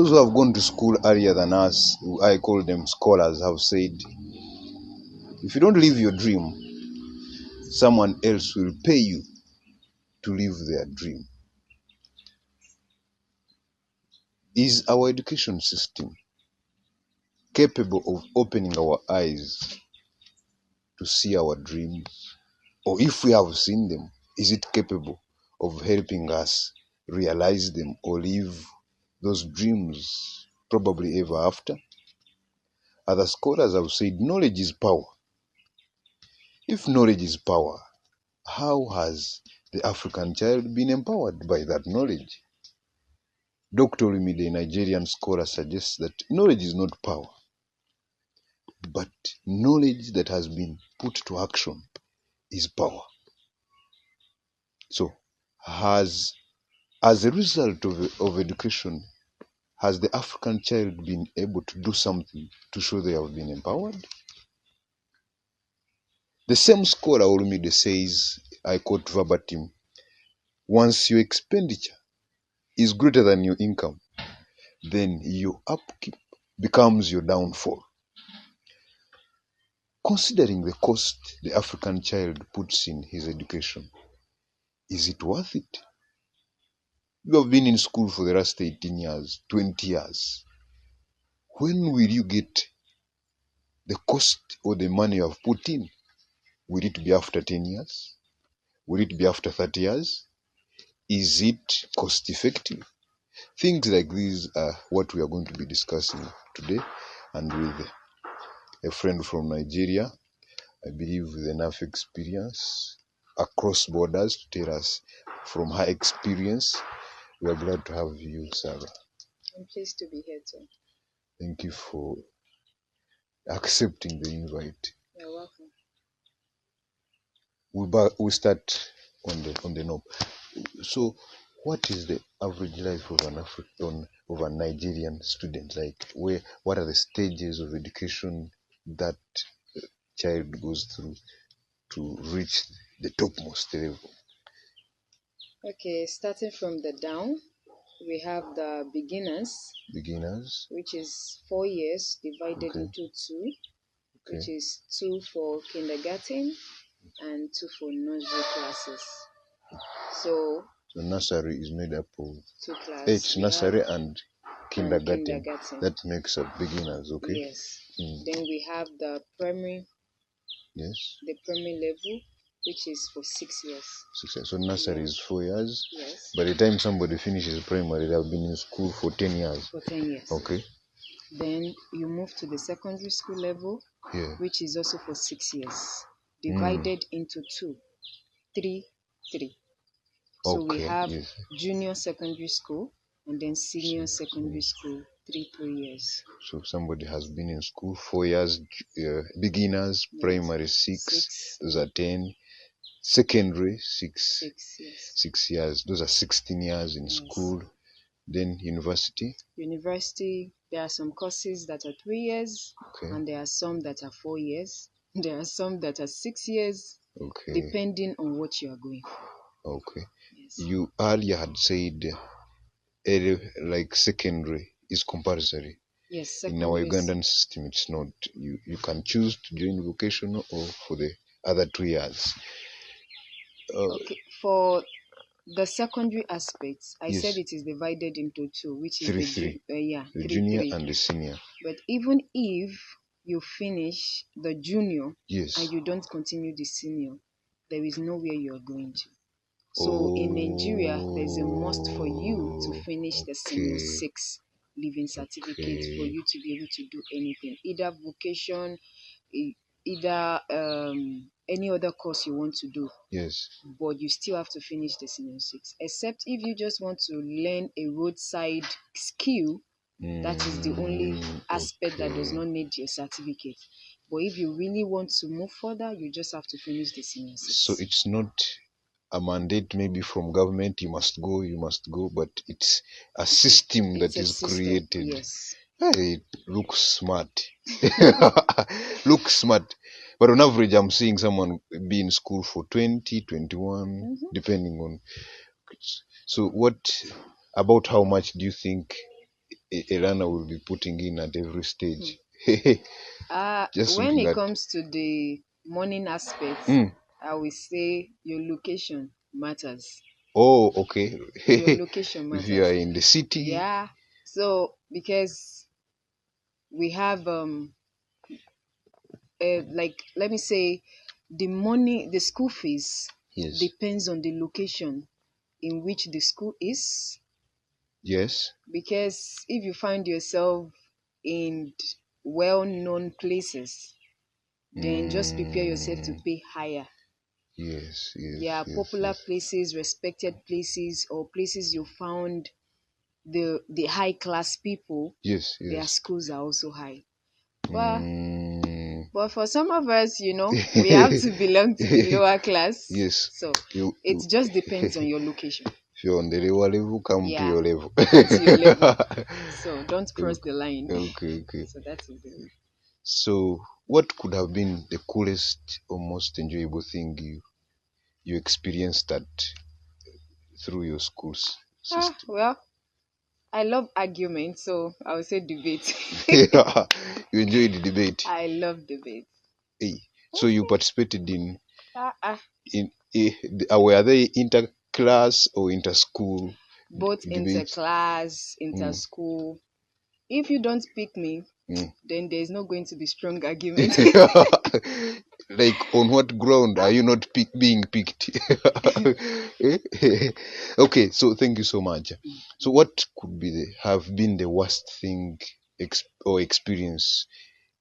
those who have gone to school earlier than us, I call them scholars, have said, if you don't live your dream, someone else will pay you to live their dream. Is our education system capable of opening our eyes to see our dreams? Or if we have seen them, is it capable of helping us realize them or live those dreams probably ever after? Other scholars have said knowledge is power. If knowledge is power, how has the African child been empowered by that knowledge? Dr. Olumide, a Nigerian scholar, suggests that knowledge is not power, but knowledge that has been put to action is power. So, as a result of education, has the African child been able to do something to show they have been empowered? The same scholar Olumide says, I quote verbatim, once your expenditure is greater than your income, then your upkeep becomes your downfall. Considering the cost the African child puts in his education, is it worth it? You have been in school for the last 18 years, 20 years. When will you get the cost or the money you have put in? Will it be after 10 years? Will it be after 30 years? Is it cost effective? Things like these are what we are going to be discussing today, and with a friend from Nigeria, I believe with enough experience across borders to tell us from her experience. We are glad to have you, Sarah. I'm pleased to be here too. Thank you for accepting the invite. You're welcome. We'll start on the norm. So, what is the average life of a Nigerian student like? What are the stages of education that child goes through to reach the topmost level? Okay, starting from the down, we have the beginners, which is 4 years divided into 2, which is 2 for kindergarten and 2 for nursery classes. So nursery is made up of 2 classes. nursery and kindergarten. That makes up beginners, okay? Yes. Then we have the primary. Yes. The primary level, which is for 6 years. 6 years. So nursery is 4 years. Yes. By the time somebody finishes primary, they have been in school for 10 years. For 10 years. Okay. Then you move to the secondary school level, which is also for 6 years, divided into 2, 3, 3. So we have junior secondary school and then senior secondary school, 3 years. So somebody has been in school 4 years, beginners, primary 6, those are 10, secondary 6, 6 years, those are 16 years in school. Then university, there are some courses that are 3 years, and there are some that are 4 years. There are some that are 6 years, depending on what you are going for. Okay. Yes. You earlier had said like secondary is compulsory. Yes, in our Ugandan system, it's not. You can choose to join vocational or for the other 2 years. For the secondary aspects, I said it is divided into 2, which is the junior and the senior. But even if you finish the junior and you don't continue the senior, there is nowhere you are going to. So in Nigeria, there's a must for you to finish the senior 6 living certificate for you to be able to do anything, either vocation, either any other course you want to do. Yes. But you still have to finish the senior 6, except if you just want to learn a roadside skill. That is the only aspect that does not need your certificate. But if you really want to move further, you just have to finish the senior 6. So it's not a mandate maybe from government, you must go, but it's a system that is created. Yes. It looks smart. Looks smart. But on average, I'm seeing someone be in school for 20, 21, depending on. So what about how much do you think a runner will be putting in at every stage. Just When looking it at. comes to the morning aspect, I will say your location matters. Oh, okay. Your location If you are matters. in the city. Yeah. So because we have like let me say the school fees Yes. depends on the location in which the school is. Yes. Because if you find yourself in well-known places, then just prepare yourself to pay higher. Yes, There yes, are yes, popular yes. places, respected places, or places you found the high class people. Yes, Their yes. schools are also high. But Mm. but for some of us, we have to belong to the lower class. Yes. So You, it just depends on your location. if you're on the lower level, come to Yeah, your level. come to your level. So don't cross the line. Okay, okay. So that is it. So, what could have been the coolest or most enjoyable thing you experienced that through your school's system? Well, I love argument, so I would say debate. You enjoyed the debate. I love debate. Hey, so you participated Uh, uh, were they inter-class or inter-school Both debates? inter-class, inter-school. If you don't pick me, Mm. then there's not going to be strong argument. Like, on what ground are you not being picked? Okay, so thank you so much. So, what could be have been the worst thing or experience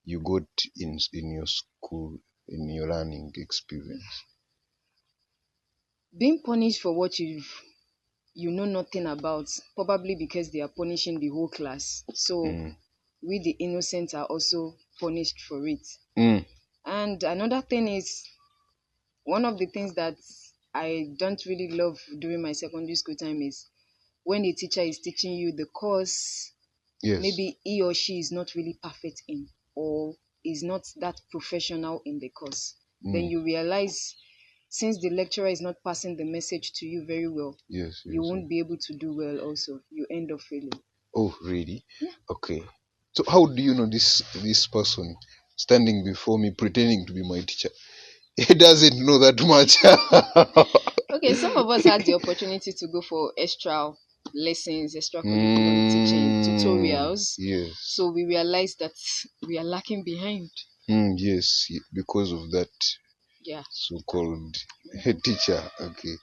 you got in your school, in your learning experience? Being punished for what you know nothing about, probably because they are punishing the whole class. So we the innocent are also punished for it. Mm. And another thing is, one of the things that I don't really love during my secondary school time is when a teacher is teaching you the course, Yes. maybe he or she is not really perfect in, or is not that professional in the course. Then you realize, since the lecturer is not passing the message to you very well, Yes, you yes, won't yes. be able to do well also. You end up failing. Oh, really? Yeah. Okay. So how do you know this person standing before me pretending to be my teacher? He doesn't know that much. Okay, some of us had the opportunity to go for extra lessons, extra curriculum teaching, tutorials. Yes. So we realized that we are lacking behind. Yes, because of that Yeah. so-called teacher. Okay.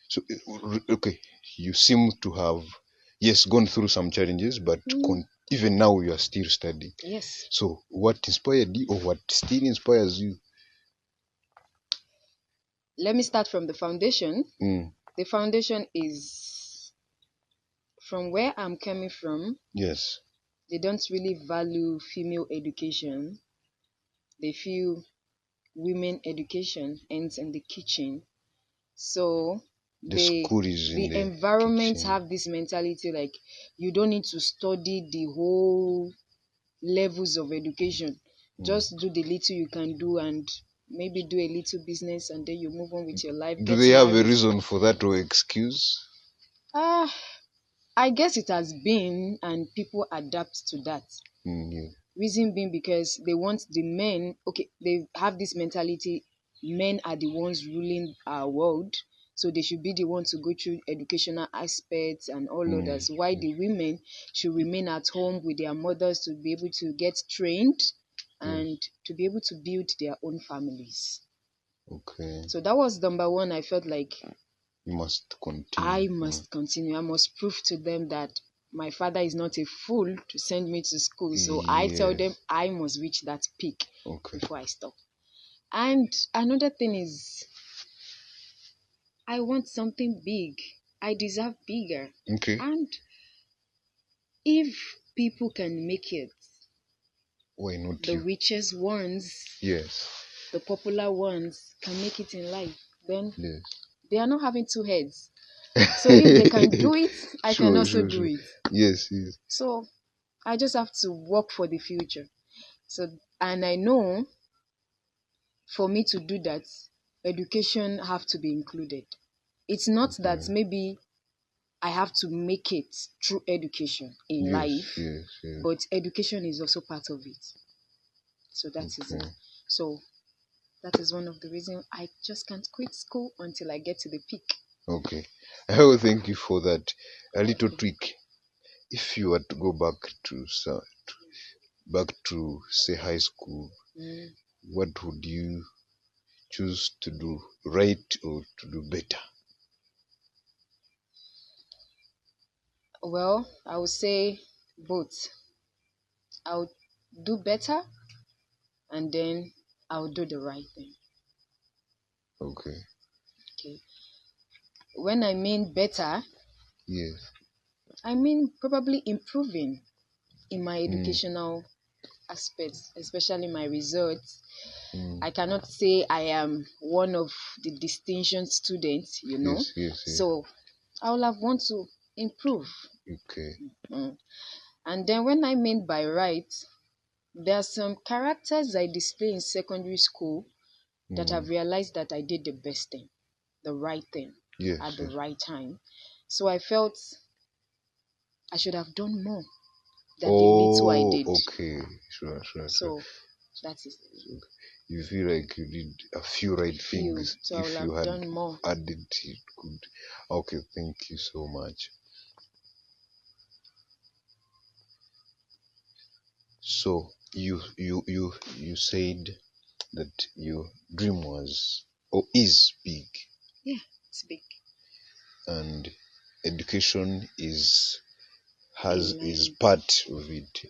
So, okay, you seem to have, yes, gone through some challenges, but even now you are still studying. Yes. So, what inspired you, or what still inspires you? Let me start from the foundation. Mm. The foundation is from where I'm coming from. Yes. They don't really value female education. They feel women education ends in the kitchen. So The school is in the the environment kitchen. have this mentality like you don't need to study the whole levels of education. Just do the little you can do and maybe do a little business and then you move on with your life. Do Get they have a married. reason for that or excuse? Ah, I guess it has been, and people adapt to that. Yeah. Reason being because they want the men, okay, they have this mentality, men are the ones ruling our world, so they should be the ones to go through educational aspects and all others. Why the women should remain at home with their mothers to be able to get trained and to be able to build their own families. Okay. So that was number one. I felt like You must continue. I must continue. I must prove to them that my father is not a fool to send me to school. So I tell them I must reach that peak before I stop. And another thing is, I want something big. I deserve bigger. Okay. And if people can make it, Why not the you? richest ones, Yes. the popular ones can make it in life, then Yes. they are not having two heads. So if they can do it, I can also do Sure. it. Yes, yes. So I just have to work for the future. So, and I know for me to do that, education have to be included. It's not that maybe I have to make it through education in life. Yes. But education is also part of it. So that is it. So that is one of the reasons I just can't quit school until I get to the peak. Okay. I will thank you for that. A little tweak. If you were to go back to say high school, what would you choose to do, right or to do better? Well, I would say both. I would do better, and then I would do the right thing. Okay. When I mean better, yes, I mean probably improving in my educational aspects, especially my results. I cannot say I am one of the distinction students, Yes. So I will have want to improve. Okay. And then when I mean by right, there are some characters I display in secondary school that I've realized that I did the best thing, the right thing at the right time. So I felt I should have done more than the little I did. Okay. Sure. So that is it. You feel like you did a few right things. So I if will you have had done more. added it could. Okay, thank you so much. So you said that your dream was or is big. Yeah, it's big. And education is part of it.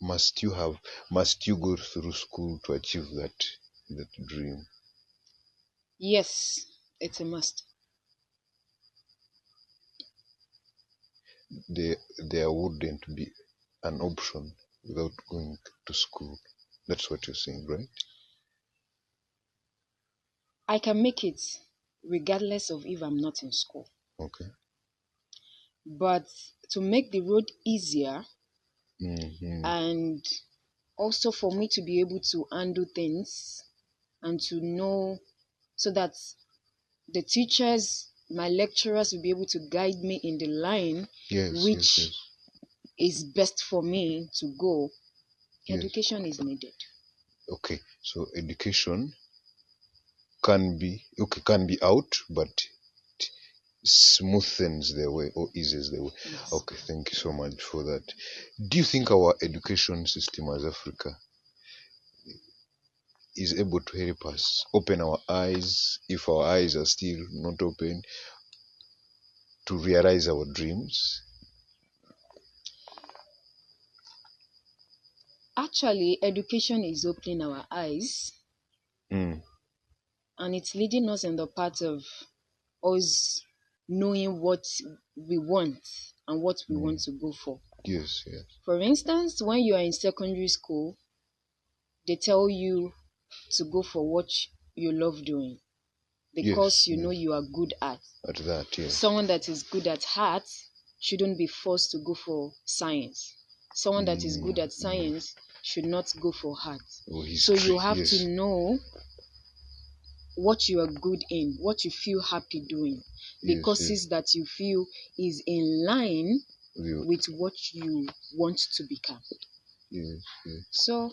Must you go through school to achieve that dream? Yes, it's a must. There wouldn't be an option without going to school. That's what you're saying, right? I can make it regardless of if I'm not in school. Okay. But to make the road easier and also for me to be able to handle things and to know so that the teachers, my lecturers will be able to guide me in the line which is best for me to go. Education is needed. Okay, so education can be out, but it smoothens the way or eases the way. Yes. Okay, thank you so much for that. Do you think our education system as Africa is able to help us open our eyes, if our eyes are still not open, to realize our dreams? Actually, education is opening our eyes and it's leading us in the path of us knowing what we want and what we want to go for. Yes. For instance, when you are in secondary school, they tell you to go for what you love doing because you know you are good at that. Yes. Someone that is good at art shouldn't be forced to go for science. Someone that is good at science should not go for art. So you have to know what you are good in, what you feel happy doing, the courses that you feel is in line with what you want to become. So,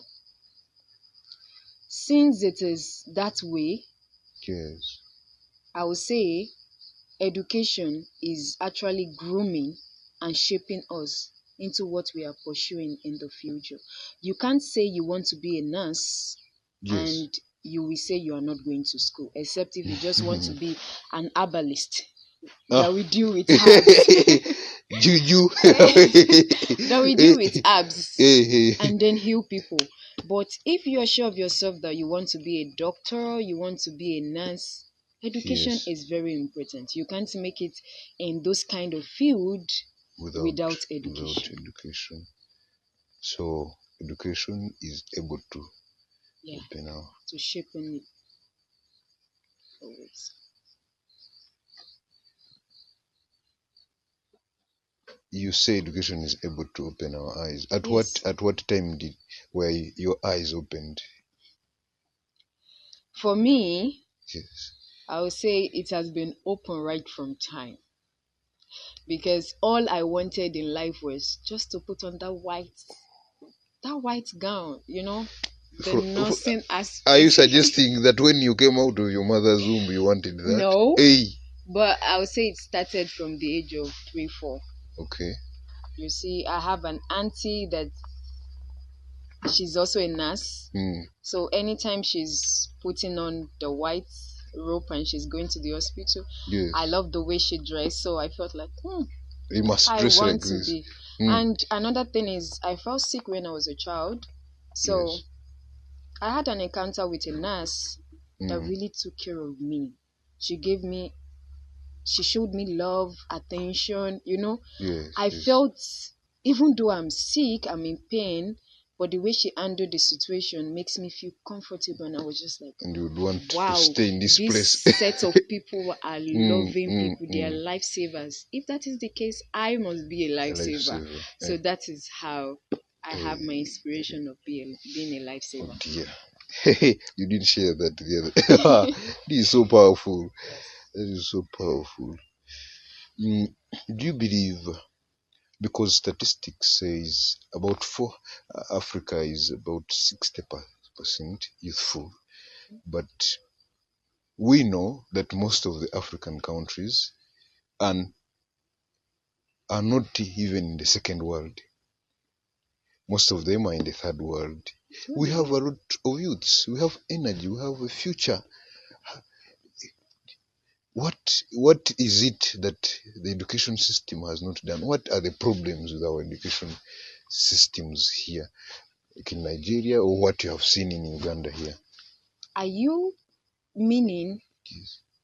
since it is that way, I would say education is actually grooming and shaping us into what we are pursuing in the future. You can't say you want to be a nurse and you will say you are not going to school, except if you just want to be an herbalist that we deal with herbs. Juju. That we deal with herbs and then heal people. But if you are sure of yourself that you want to be a doctor, you want to be a nurse, education is very important. You can't make it in those kind of field without education. So education is able to open our to shape it always. You say education is able to open our eyes. At what time were your eyes opened? For me, I would say it has been open right from time. Because all I wanted in life was just to put on that white gown, the nursing aspect. Are you suggesting that when you came out of your mother's womb, you wanted that? No. Hey. But I would say it started from the age of 3, 4. Okay. You see, I have an auntie that she's also a nurse. So anytime she's putting on the white robe and she's going to the hospital, yes. I love the way she dressed. So I felt like, you must dress like this. Be. And another thing is, I felt sick when I was a child. So yes. I had an encounter with a nurse that really took care of me. She showed me love, attention, Yes, I felt, even though I'm sick, I'm in pain, but the way she handled the situation makes me feel comfortable. And I was just like, and you would want to stay in this place. Set of people are loving people. They are lifesavers. If that is the case, I must be a lifesaver. So that is how I have my inspiration of being a lifesaver. Oh dear. You didn't share that together. This is so powerful. That is so powerful. Do you believe, because statistics says Africa is about 60% youthful, but we know that most of the African countries are not even in the second world. Most of them are in the third world. We have a lot of youths. We have energy. We have a future. What is it that the education system has not done? What are the problems with our education systems here, like in Nigeria, or what you have seen in Uganda here? Are you meaning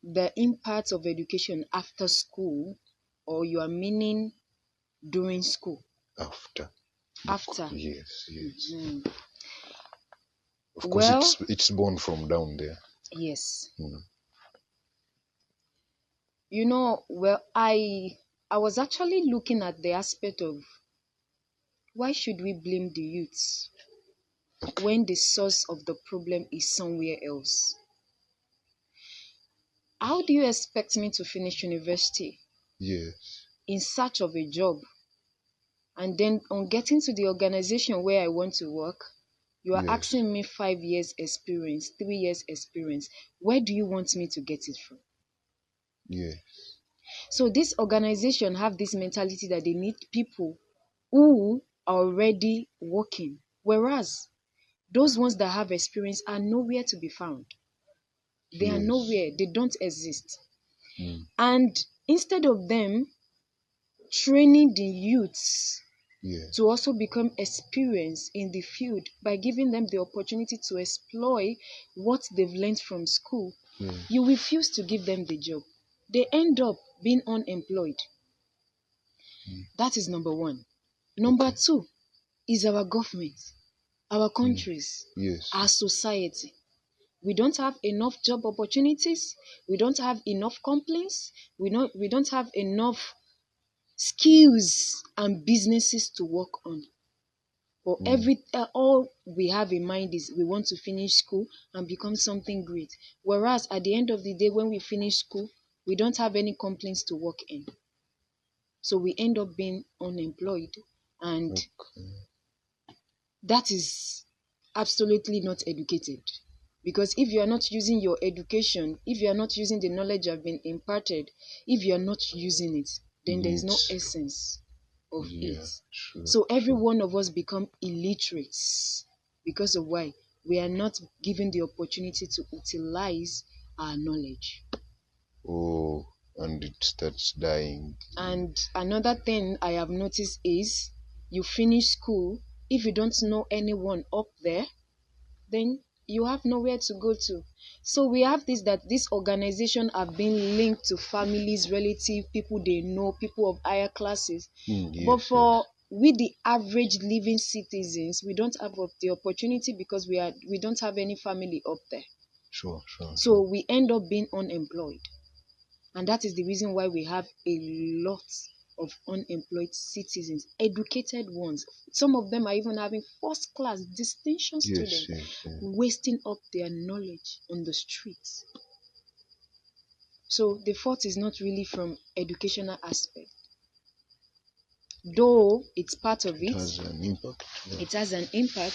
the impact of education after school, or you are meaning during school? After. Yes. Of course, it's born from down there. Yes. I was actually looking at the aspect of, why should we blame the youths when the source of the problem is somewhere else? How do you expect me to finish university? Yes. In search of a job, and then on getting to the organization where I want to work, you are asking me 5 years experience, 3 years experience. Where do you want me to get it from? Yes. So this organization have this mentality that they need people who are already working, whereas those ones that have experience are nowhere to be found. They are nowhere. They don't exist. And instead of them training the youths to also become experienced in the field by giving them the opportunity to exploit what they've learned from school, you refuse to give them the job. They end up being unemployed. That is number one. Number two is our government, our countries, our society. We don't have enough job opportunities. We don't have enough complaints. We don't have enough skills and businesses to work on. But all we have in mind is we want to finish school and become something great. Whereas at the end of the day, when we finish school, we don't have any complaints to work in. So we end up being unemployed, and that is absolutely not educated. Because if you are not using your education, if you are not using the knowledge you have been imparted, if you are not using it, then there is no essence of it. So every one of us become illiterates because of why? We are not given the opportunity to utilize our knowledge. Oh, and it starts dying. And another thing I have noticed is, you finish school, if you don't know anyone up there, then you have nowhere to go to. So we have this organization have been linked to families, relatives, people they know, people of higher classes. But for we the average living citizens, we don't have the opportunity because we don't have any family up there. So we end up being unemployed. And that is the reason why we have a lot of unemployed citizens, educated ones. Some of them are even having first-class distinction students, wasting up their knowledge on the streets. So the fault is not really from educational aspect. Though it's part of it. It has an impact. Yeah. It has an impact,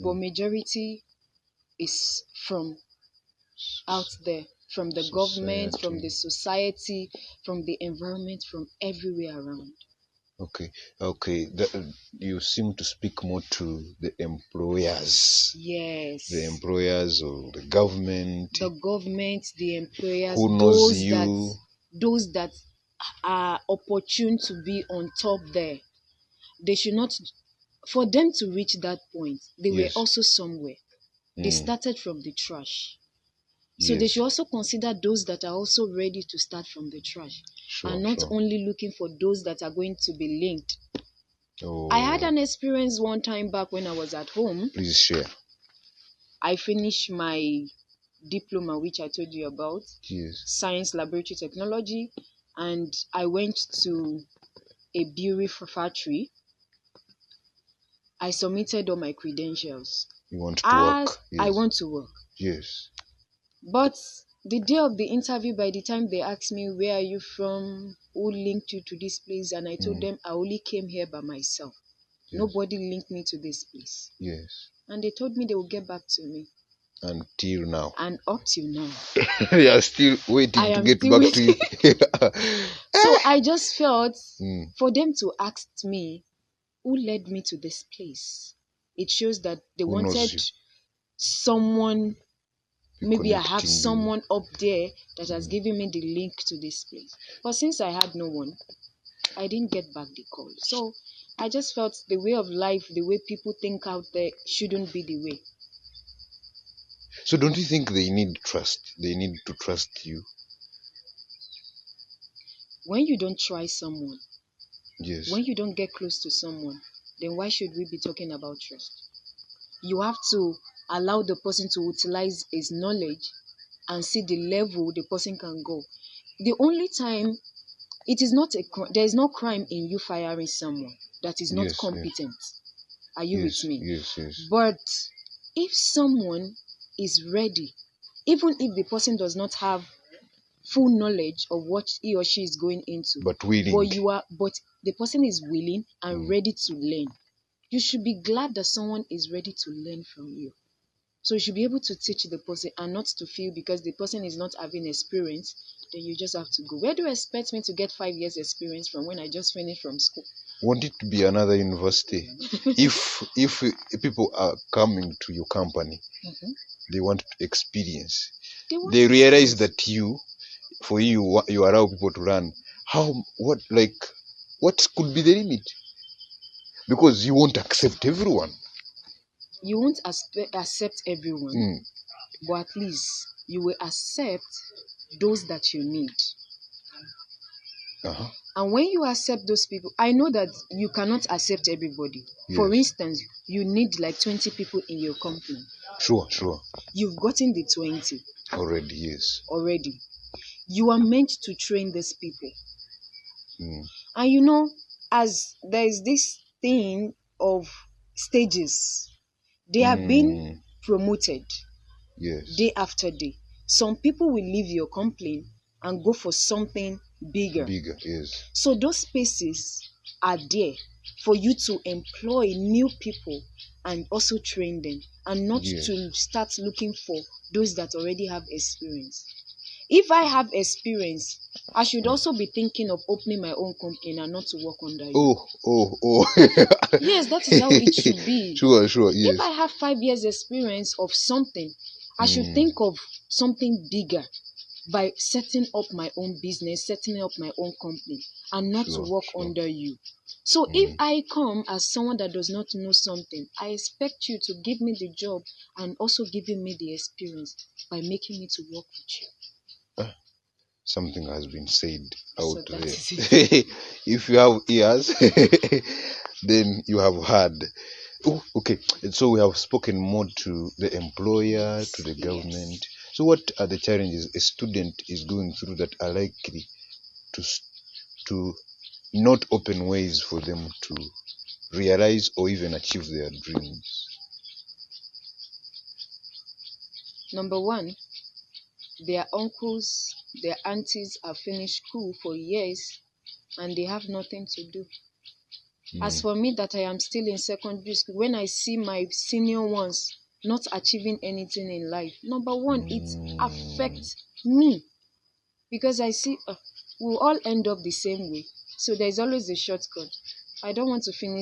but majority is from out there, from the government, from the society, from the environment, from everywhere around. Okay. You seem to speak more to the employers. Yes. The employers or the government. The government, the employers, who knows you. Those that are opportune to be on top there. They should not, for them to reach that point, they were also somewhere. They started from the trash. So they should also consider those that are also ready to start from the trash. And not only looking for those that are going to be linked. I had an experience one time back when I was at home. Please share. I finished my diploma, which I told you about. Yes. Science Laboratory Technology. And I went to a brewery factory. I submitted all my credentials. You want to work? Yes. I want to work. Yes. But the day of the interview, by the time they asked me, where are you from? Who linked you to this place? And I told them I only came here by myself. Yes. Nobody linked me to this place. Yes. And they told me they would get back to me. Until now. And up till now. You are still waiting to get back to you. So I just felt for them to ask me, who led me to this place? It shows that they wanted someone. Maybe I have someone up there that has given me the link to this place. But since I had no one, I didn't get back the call. So I just felt the way of life, the way people think out there shouldn't be the way. So don't you think they need trust? They need to trust you? When you don't try someone, yes. When you don't get close to someone, then why should we be talking about trust? You have to allow the person to utilize his knowledge and see the level the person can go. The only time it is not there is no crime in you firing someone that is not competent. Yes. Are you with me? Yes. But if someone is ready, even if the person does not have full knowledge of what he or she is going into, but the person is willing and ready to learn, you should be glad that someone is ready to learn from you. So you should be able to teach the person and not to feel because the person is not having experience, then you just have to go. Where do you expect me to get 5 years experience from when I just finished from school? Want it to be another university? if people are coming to your company, they want experience. They realize that you allow people to run. What could be the limit? Because you won't accept everyone. You won't accept everyone, but at least you will accept those that you need. And when you accept those people, I know that you cannot accept everybody. Yes. For instance, you need like 20 people in your company. Sure. You've gotten the 20. Already, yes. Already. You are meant to train these people. And as there is this thing of stages, they are being promoted day after day. Some people will leave your company and go for something bigger. Yes. So those spaces are there for you to employ new people and also train them, and not to start looking for those that already have experience. If I have experience, I should also be thinking of opening my own company and not to work under you. Oh. Yes, that is how it should be. Sure, yes. If I have 5 years experience of something, I should think of something bigger by setting up my own business, setting up my own company, and not to work under you. So if I come as someone that does not know something, I expect you to give me the job and also giving me the experience by making me to work with you. Something has been said out there. If you have ears, then you have heard. Oh, okay. So we have spoken more to the employer, to the government. So what are the challenges a student is going through that are likely to not open ways for them to realize or even achieve their dreams? Number one, their uncles, their aunties have finished school for years and they have nothing to do. As for me, that I am still in secondary school, when I see my senior ones not achieving anything in life, number one, it affects me because I see we'll all end up the same way. So there's always a shortcut. I don't want to finish